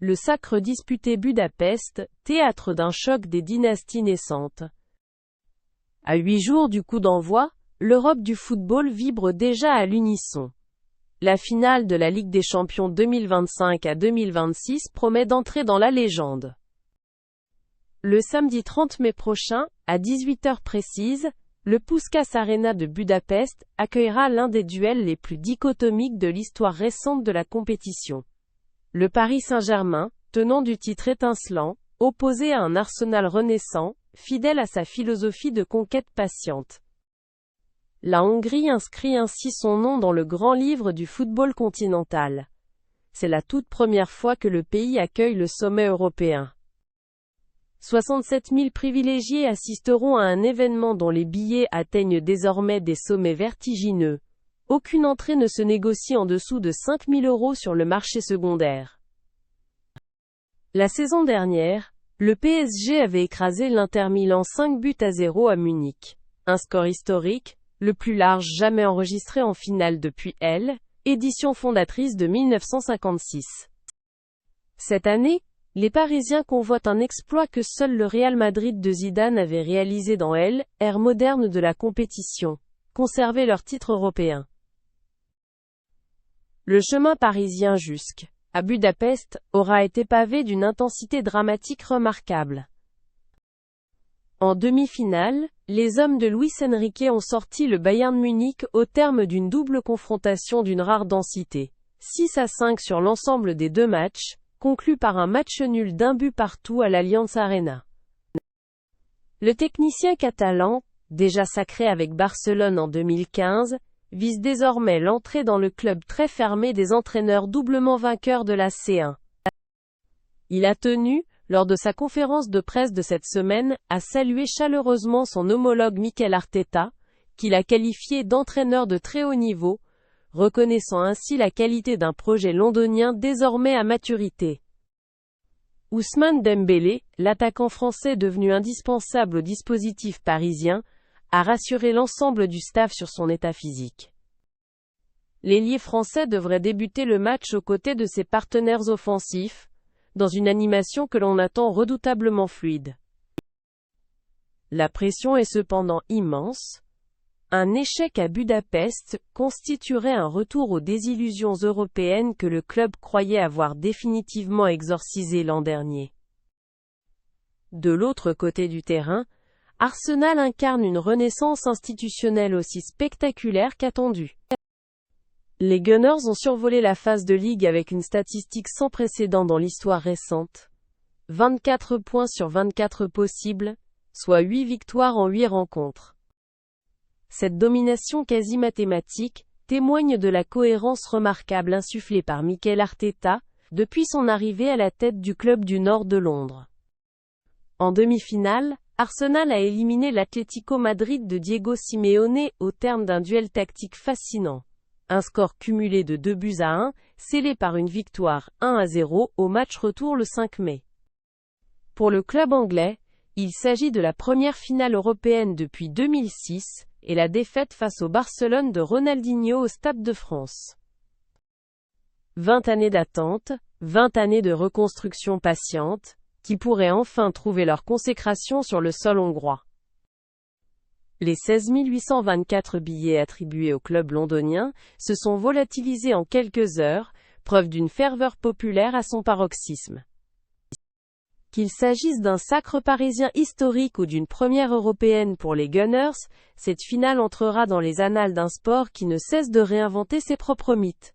le sacre disputé Budapest, théâtre d'un choc des dynasties naissantes. À 8 jours du coup d'envoi, l'Europe du football vibre déjà à l'unisson. La finale de la Ligue des Champions 2025 à 2026 promet d'entrer dans la légende. Le samedi 30 mai prochain, à 18h précise, le Puskás Arena de Budapest accueillera l'un des duels les plus dichotomiques de l'histoire récente de la compétition. Le Paris Saint-Germain, tenant du titre étincelant, opposé à un Arsenal renaissant, fidèle à sa philosophie de conquête patiente. La Hongrie inscrit ainsi son nom dans le grand livre du football continental. C'est la toute première fois que le pays accueille le sommet européen. 67 000 privilégiés assisteront à un événement dont les billets atteignent désormais des sommets vertigineux. Aucune entrée ne se négocie en dessous de 5 000 € sur le marché secondaire. La saison dernière, le PSG avait écrasé l'Inter Milan 5-0 à Munich. Un score historique, le plus large jamais enregistré en finale depuis l'édition fondatrice de 1956. Cette année, les Parisiens convoitent un exploit que seul le Real Madrid de Zidane avait réalisé dans l'ère moderne de la compétition, conserver leur titre européen. Le chemin parisien jusqu'à Budapest aura été pavé d'une intensité dramatique remarquable. En demi-finale, les hommes de Luis Enrique ont sorti le Bayern Munich au terme d'une double confrontation d'une rare densité. 6-5 sur l'ensemble des deux matchs, conclu par un match nul d'un but partout à l'Allianz Arena. Le technicien catalan, déjà sacré avec Barcelone en 2015, vise désormais l'entrée dans le club très fermé des entraîneurs doublement vainqueurs de la C1. Il a tenu, lors de sa conférence de presse de cette semaine, à saluer chaleureusement son homologue Mikel Arteta, qu'il a qualifié d'entraîneur de très haut niveau, reconnaissant ainsi la qualité d'un projet londonien désormais à maturité. Ousmane Dembélé, l'attaquant français devenu indispensable au dispositif parisien, a rassuré l'ensemble du staff sur son état physique. L'ailier français devrait débuter le match aux côtés de ses partenaires offensifs, dans une animation que l'on attend redoutablement fluide. La pression est cependant immense. Un échec à Budapest constituerait un retour aux désillusions européennes que le club croyait avoir définitivement exorcisées l'an dernier. De l'autre côté du terrain, Arsenal incarne une renaissance institutionnelle aussi spectaculaire qu'attendue. Les Gunners ont survolé la phase de ligue avec une statistique sans précédent dans l'histoire récente. 24 points sur 24 possibles, soit 8 victoires en 8 rencontres. Cette domination quasi mathématique témoigne de la cohérence remarquable insufflée par Mikel Arteta, depuis son arrivée à la tête du club du nord de Londres. En demi-finale, Arsenal a éliminé l'Atlético Madrid de Diego Simeone au terme d'un duel tactique fascinant. Un score cumulé de 2-1, scellé par une victoire 1-0 au match retour le 5 mai. Pour le club anglais, il s'agit de la première finale européenne depuis 2006, et la défaite face au Barcelone de Ronaldinho au Stade de France. 20 années d'attente, 20 années de reconstruction patiente, qui pourraient enfin trouver leur consécration sur le sol hongrois. Les 16 824 billets attribués au club londonien se sont volatilisés en quelques heures, preuve d'une ferveur populaire à son paroxysme. Qu'il s'agisse d'un sacre parisien historique ou d'une première européenne pour les Gunners, cette finale entrera dans les annales d'un sport qui ne cesse de réinventer ses propres mythes.